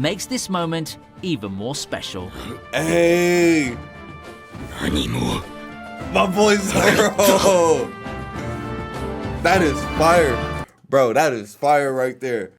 makes this moment even more special. Hey! My boy Zoro! That is fire. Bro, that is fire right there.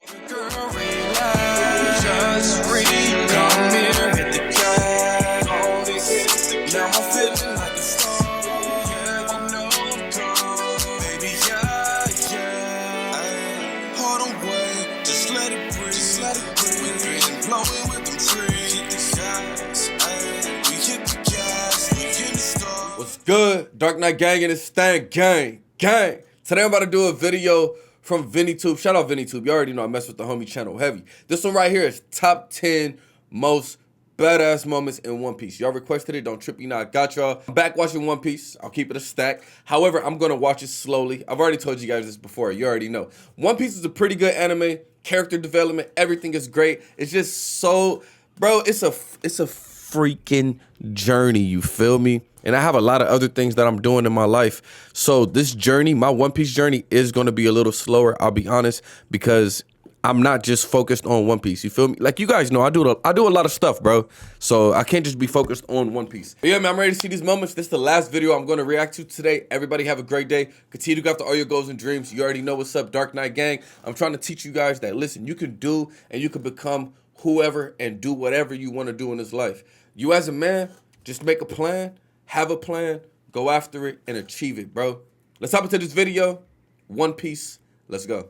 What's good? Dark Knight Gang and it's Stan Gang. Today I'm about to do a video from VinnyTube. Shout out VinnyTube. You already know I mess with the homie channel heavy. This one right here is top 10 most badass moments in One Piece. Y'all requested it. Don't trip, you know I got y'all. I'm back watching One Piece. I'll keep it a stack. However, I'm going to watch it slowly. I've already told you guys this before. You already know. One Piece is a pretty good anime. Character development, everything is great. It's just so, bro, it's a freaking journey, you feel me? And I have a lot of other things that I'm doing in my life. So this journey, my One Piece journey is going to be a little slower, I'll be honest, because I'm not just focused on One Piece, you feel me? Like you guys know, I do a lot of stuff, bro. So I can't just be focused on One Piece. But yeah, man, I'm ready to see these moments. This is the last video I'm going to react to today. Everybody have a great day. Continue to go after all your goals and dreams. You already know what's up, Dark Knight Gang. I'm trying to teach you guys that, listen, you can do and you can become whoever and do whatever you want to do in this life. You as a man, just make a plan, have a plan, go after it, and achieve it, bro. Let's hop into this video. One Piece. Let's go.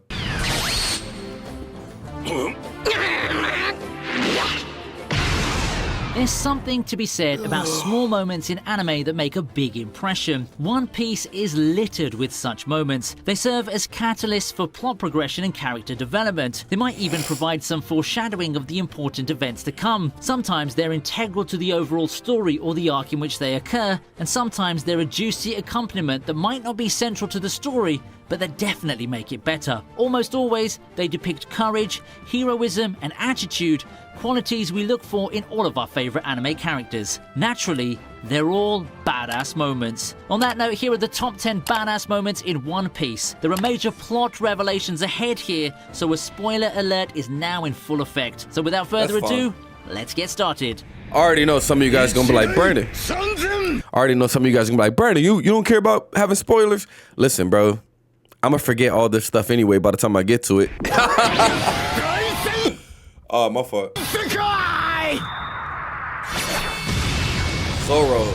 There's something to be said about small moments in anime that make a big impression. One Piece is littered with such moments. They serve as catalysts for plot progression and character development. They might even provide some foreshadowing of the important events to come. Sometimes they're integral to the overall story or the arc in which they occur, and sometimes they're a juicy accompaniment that might not be central to the story, but that definitely make it better. Almost always, they depict courage, heroism, and attitude, qualities we look for in all of our favorite anime characters. Naturally, they're all badass moments. On that note, here are the top 10 badass moments in One Piece. There are major plot revelations ahead here, so a spoiler alert is now in full effect. So without further ado, let's get started. I already know some of you guys gonna be like, Brandon. I already know some of you guys gonna be like, Brandon, you don't care about having spoilers? Listen, bro, I'm gonna forget all this stuff anyway by the time I get to it. Oh, my fault. Zoro.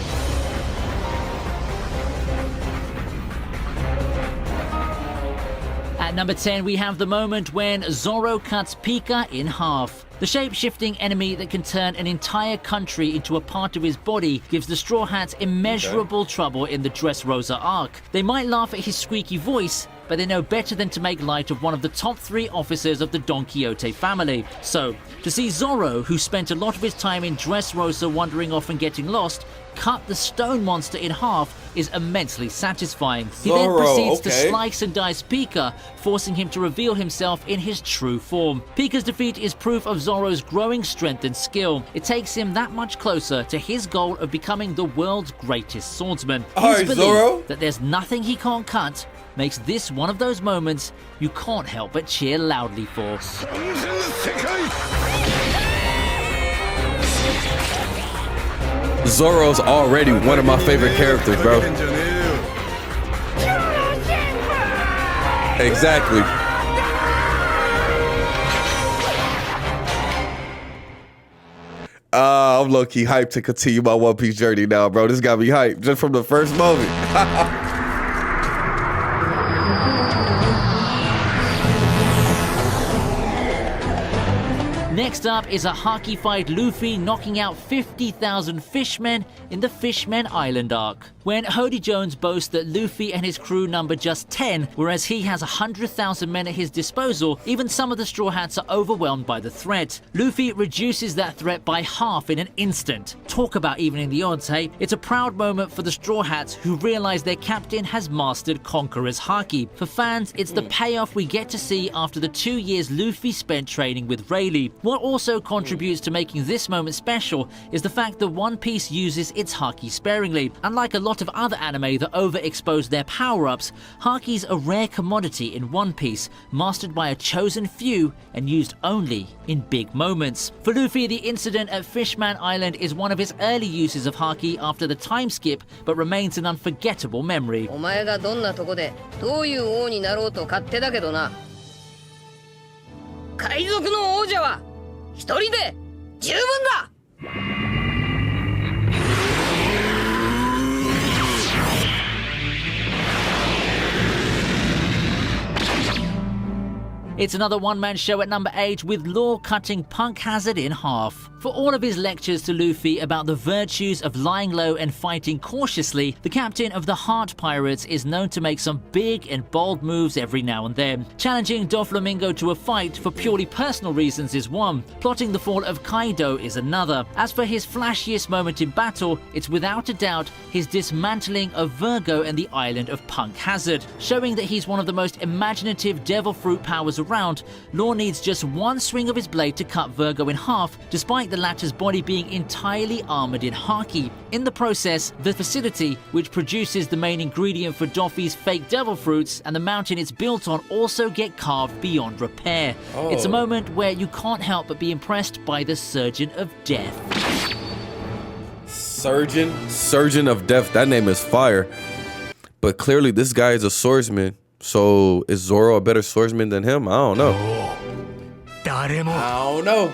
At number 10, we have the moment when Zoro cuts Pika in half. The shape-shifting enemy that can turn an entire country into a part of his body gives the Straw Hats immeasurable trouble in the Dressrosa arc. They might laugh at his squeaky voice, but they know better than to make light of one of the top 3 officers of the Don Quixote family. So, to see Zoro, who spent a lot of his time in Dressrosa wandering off and getting lost, cut the stone monster in half is immensely satisfying. He then proceeds to slice and dice Pika, forcing him to reveal himself in his true form. Pika's defeat is proof of Zoro's growing strength and skill. It takes him that much closer to his goal of becoming the world's greatest swordsman. His belief that there's nothing he can't cut makes this one of those moments you can't help but cheer loudly for. Zoro's already one of my favorite characters, bro. Exactly. I'm low-key hyped to continue my One Piece journey now, bro. This got me hyped just from the first moment. Next up is a haki-fied Luffy knocking out 50,000 fishmen in the Fishmen Island arc. When Hody Jones boasts that Luffy and his crew number just 10, whereas he has 100,000 men at his disposal, even some of the Straw Hats are overwhelmed by the threat. Luffy reduces that threat by half in an instant. Talk about evening the odds, hey? It's a proud moment for the Straw Hats, who realize their captain has mastered Conqueror's haki. For fans, it's the payoff we get to see after the 2 years Luffy spent training with Rayleigh. What also contributes to making this moment special is the fact that One Piece uses its haki sparingly. Unlike a lot lot of other anime that overexpose their power-ups, Haki's a rare commodity in One Piece, mastered by a chosen few and used only in big moments. For Luffy, the incident at Fishman Island is one of his early uses of Haki after the time skip, but remains an unforgettable memory. お前がどんなとこでどういう王になろうと勝手だけどな。海賊の王者は一人で十分だ。It's another one-man show at number 8 with Law cutting Punk Hazard in half. For all of his lectures to Luffy about the virtues of lying low and fighting cautiously, the captain of the Heart Pirates is known to make some big and bold moves every now and then. Challenging Doflamingo to a fight for purely personal reasons is one, plotting the fall of Kaido is another. As for his flashiest moment in battle, it's without a doubt his dismantling of Virgo and the island of Punk Hazard. Showing that he's one of the most imaginative devil fruit powers around, Law needs just one swing of his blade to cut Virgo in half, despite the latter's body being entirely armored in Haki. In the process, the facility, which produces the main ingredient for Doffy's fake devil fruits, and the mountain it's built on also get carved beyond repair. Oh. It's a moment where you can't help but be impressed by the Surgeon of Death. Surgeon of Death, that name is fire. But clearly this guy is a swordsman. So is Zoro a better swordsman than him? I don't know. I don't know.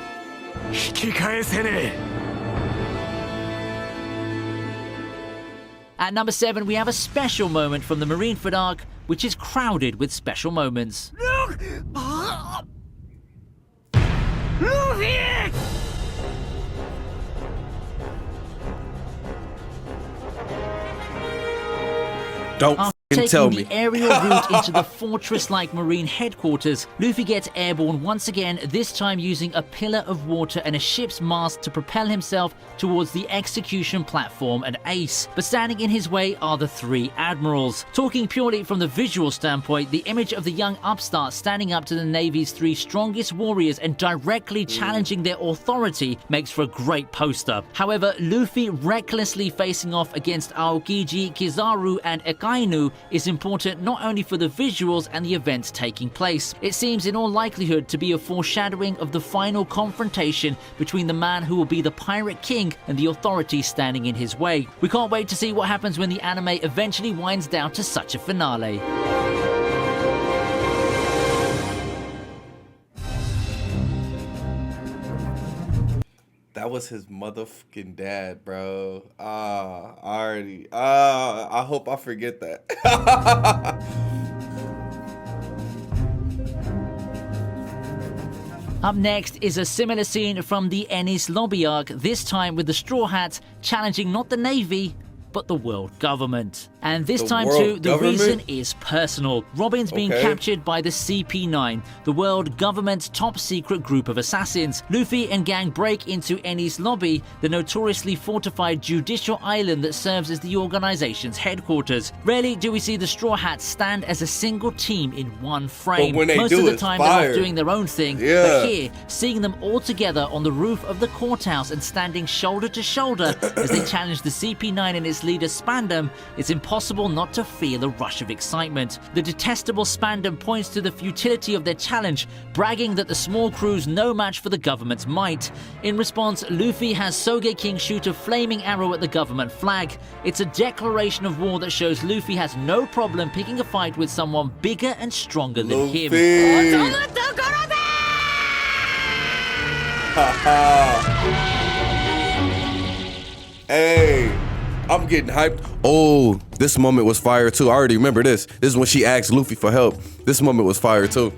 At number 7, we have a special moment from the Marineford arc, which is crowded with special moments. Don't tell Taking me. the aerial route into the fortress-like marine headquarters, Luffy gets airborne once again, this time using a pillar of water and a ship's mast to propel himself towards the execution platform and Ace. But standing in his way are the 3 Admirals. Talking purely from the visual standpoint, the image of the young upstart standing up to the Navy's 3 strongest warriors and directly challenging their authority makes for a great poster. However, Luffy recklessly facing off against Aokiji, Kizaru, and Akainu is important not only for the visuals and the events taking place. It seems in all likelihood to be a foreshadowing of the final confrontation between the man who will be the Pirate King and the authorities standing in his way. We can't wait to see what happens when the anime eventually winds down to such a finale. That was his motherfucking dad, bro. I hope I forget that. Up next is a similar scene from the Ennis Lobby arc, this time with the Straw Hats challenging not the Navy, but the world government. And this time too, the reason is personal. Robin's being captured by the CP9, the world government's top secret group of assassins. Luffy and gang break into Ennis Lobby, the notoriously fortified judicial island that serves as the organization's headquarters. Rarely do we see the Straw Hats stand as a single team in one frame. But when they Most do, of the it's time fire. they're off doing their own thing. But here, seeing them all together on the roof of the courthouse and standing shoulder to shoulder as they challenge the CP9 and its leader Spandam, it's impossible not to feel a rush of excitement. The detestable Spandam points to the futility of their challenge, bragging that the small crew's no match for the government's might. In response, Luffy has Sogeking shoot a flaming arrow at the government flag. It's a declaration of war that shows Luffy has no problem picking a fight with someone bigger and stronger than him. Hey, I'm getting hyped. Oh, this moment was fire too. I already remember this. This is when she asked Luffy for help. This moment was fire too.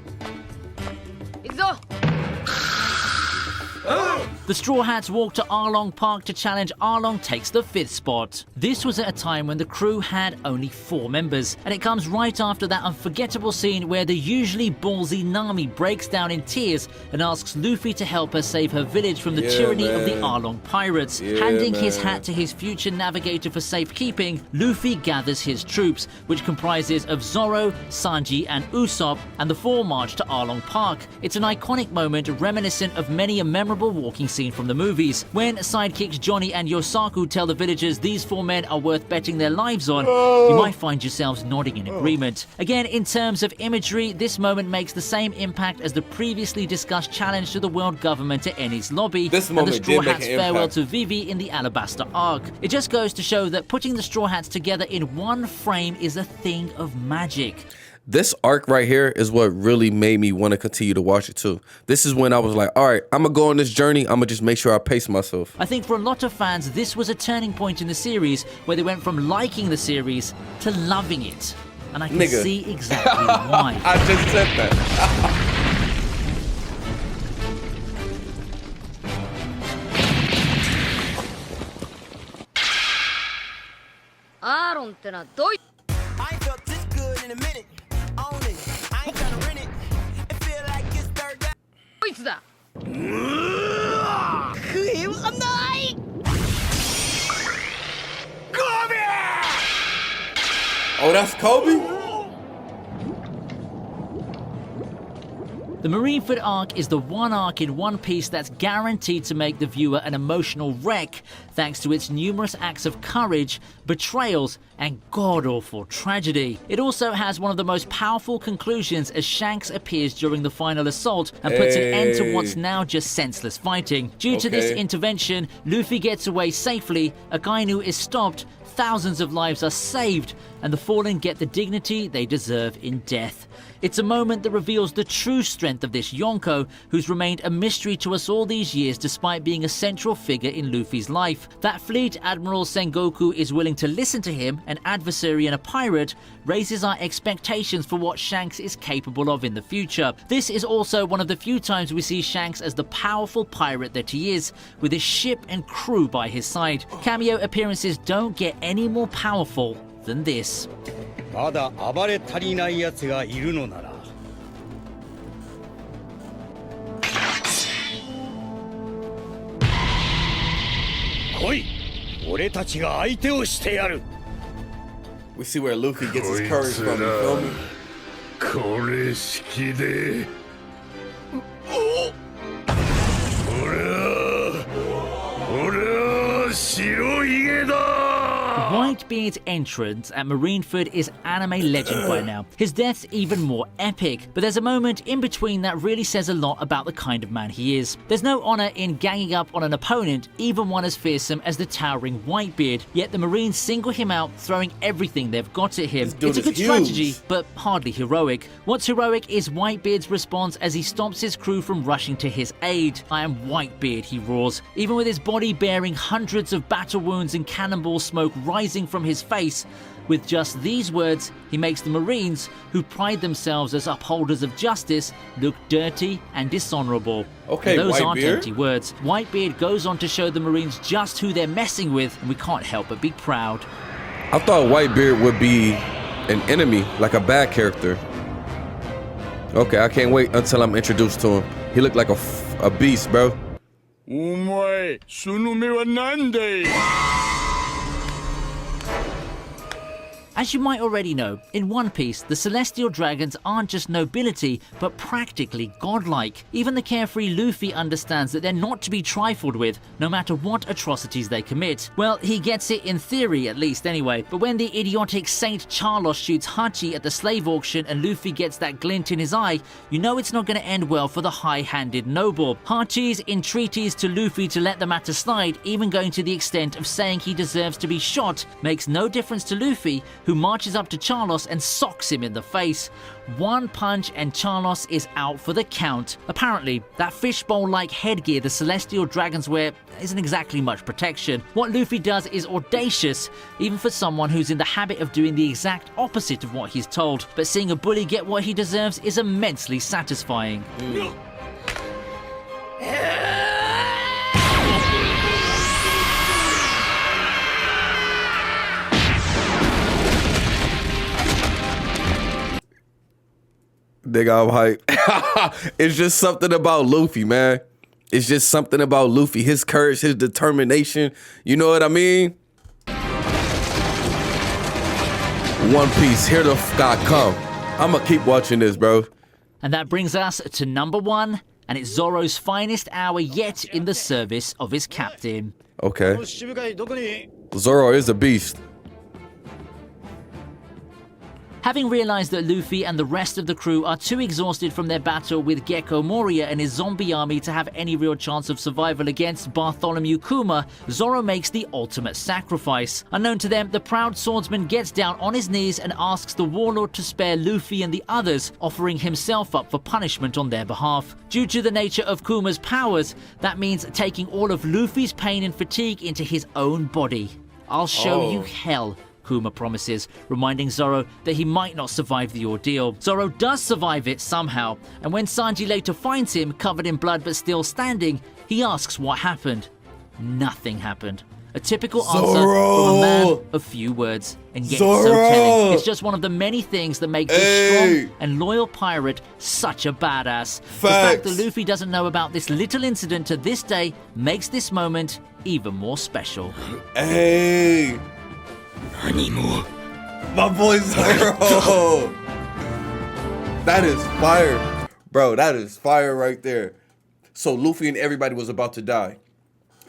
The Straw Hats walk to Arlong Park to challenge Arlong takes the 5th spot. This was at a time when the crew had only 4 members, and it comes right after that unforgettable scene where the usually ballsy Nami breaks down in tears and asks Luffy to help her save her village from the tyranny of the Arlong pirates. Handing his hat to his future navigator for safekeeping, Luffy gathers his troops, which comprises of Zoro, Sanji, and Usopp, and the 4 march to Arlong Park. It's an iconic moment reminiscent of many a memorable walking scene from the movies. When sidekicks Johnny and Yosaku tell the villagers these 4 men are worth betting their lives on, you might find yourselves nodding in agreement. Again, in terms of imagery, this moment makes the same impact as the previously discussed challenge to the world government at Enies Lobby and the Straw Hats' farewell to Vivi in the Alabaster arc. It just goes to show that putting the Straw Hats together in one frame is a thing of magic. This arc right here is what really made me want to continue to watch it too. This is when I was like, all right, I'm gonna go on this journey. I'm gonna just make sure I pace myself. I think for a lot of fans, this was a turning point in the series where they went from liking the series to loving it. And I can see exactly why. I just said that. アーロンってのはどい I ain't felt this good in a minute. Own it. I ain't tryna rent it. It feel like it's third down. こいつだ Oh, that's Kobe? The Marineford arc is the one arc in One Piece that's guaranteed to make the viewer an emotional wreck thanks to its numerous acts of courage, betrayals, and god-awful tragedy. It also has one of the most powerful conclusions as Shanks appears during the final assault and puts an end to what's now just senseless fighting. Due to this intervention, Luffy gets away safely, Akainu is stopped, thousands of lives are saved, and the fallen get the dignity they deserve in death. It's a moment that reveals the true strength of this Yonko, who's remained a mystery to us all these years despite being a central figure in Luffy's life. That fleet Admiral Sengoku is willing to listen to him, an adversary and a pirate, raises our expectations for what Shanks is capable of in the future. This is also one of the few times we see Shanks as the powerful pirate that he is, with his ship and crew by his side. Cameo appearances don't get any more powerful than this. まだ暴れ足りない奴がいるのなら来い俺たちが相手をしてやる We see where Luffy gets his courage from, you feel me? これ式で俺は白ひげだ Whitebeard's entrance at Marineford is anime legend by now. His death's even more epic, but there's a moment in between that really says a lot about the kind of man he is. There's no honor in ganging up on an opponent, even one as fearsome as the towering Whitebeard, yet the Marines single him out, throwing everything they've got at him. It's a good strategy, but hardly heroic. What's heroic is Whitebeard's response as he stops his crew from rushing to his aid. I am Whitebeard, he roars, even with his body bearing hundreds of battle wounds and cannonball smoke rising from his face. With just these words, he makes the Marines, who pride themselves as upholders of justice, look dirty and dishonorable. Okay, and those Whitebeard. aren't empty words. Whitebeard goes on to show the Marines just who they're messing with, and we can't help but be proud. I thought Whitebeard would be an enemy, like a bad character. Okay, I can't wait until I'm introduced to him. He looked like a beast, bro. お前その目はなんだい As you might already know, in One Piece, the Celestial Dragons aren't just nobility, but practically godlike. Even the carefree Luffy understands that they're not to be trifled with, no matter what atrocities they commit. Well, he gets it in theory, at least anyway, but when the idiotic Saint Charlos shoots Hachi at the slave auction and Luffy gets that glint in his eye, you know it's not going to end well for the high-handed noble. Hachi's entreaties to Luffy to let the matter slide, even going to the extent of saying he deserves to be shot, makes no difference to Luffy, who marches up to Charlos and socks him in the face. One punch and Charlos is out for the count. Apparently, that fishbowl-like headgear the Celestial Dragons wear isn't exactly much protection. What Luffy does is audacious, even for someone who's in the habit of doing the exact opposite of what he's told. But seeing a bully get what he deserves is immensely satisfying. Nigga, I'm hype. It's just something about Luffy, man. It's just something about Luffy. His courage, his determination. You know what I mean? One Piece, here the f*** I come. I'ma keep watching this, bro. And that brings us to number 1, and it's Zoro's finest hour yet in the service of his captain. Okay. 渋海どこに Zoro is a beast. Having realized that Luffy and the rest of the crew are too exhausted from their battle with Gecko Moria and his zombie army to have any real chance of survival against Bartholomew Kuma, Zoro makes the ultimate sacrifice. Unknown to them, the proud swordsman gets down on his knees and asks the warlord to spare Luffy and the others, offering himself up for punishment on their behalf. Due to the nature of Kuma's powers, that means taking all of Luffy's pain and fatigue into his own body. "I'll show you hell," Kuma promises, reminding Zoro that he might not survive the ordeal. Zoro does survive it somehow, and when Sanji later finds him covered in blood but still standing, he asks what happened. Nothing happened. A typical answer from a man of few words, and yet so telling. It's just one of the many things that make this strong and loyal pirate such a badass. The fact that Luffy doesn't know about this little incident to this day makes this moment even more special. Hey. My boy Zoro. That is fire. Bro, that is fire right there. So Luffy and everybody was about to die.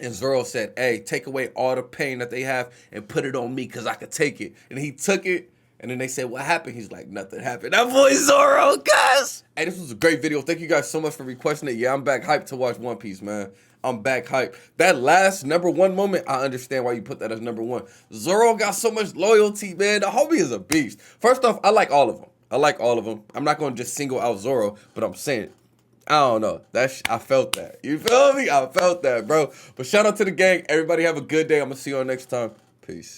And Zoro said, hey, take away all the pain that they have and put it on me because I could take it. And he took it. And then they said, what happened? He's like, nothing happened. That boy Zoro, guys. Hey, this was a great video. Thank you guys so much for requesting it. Yeah, I'm back hyped to watch One Piece, man. I'm back hyped. That last #1 moment, I understand why you put that as #1. Zoro got so much loyalty, man. The homie is a beast. First off, I like all of them. I like all of them. I'm not going to just single out Zoro, but I'm saying, I don't know. I felt that. You feel me? I felt that, bro. But shout out to the gang. Everybody have a good day. I'm going to see you all next time. Peace.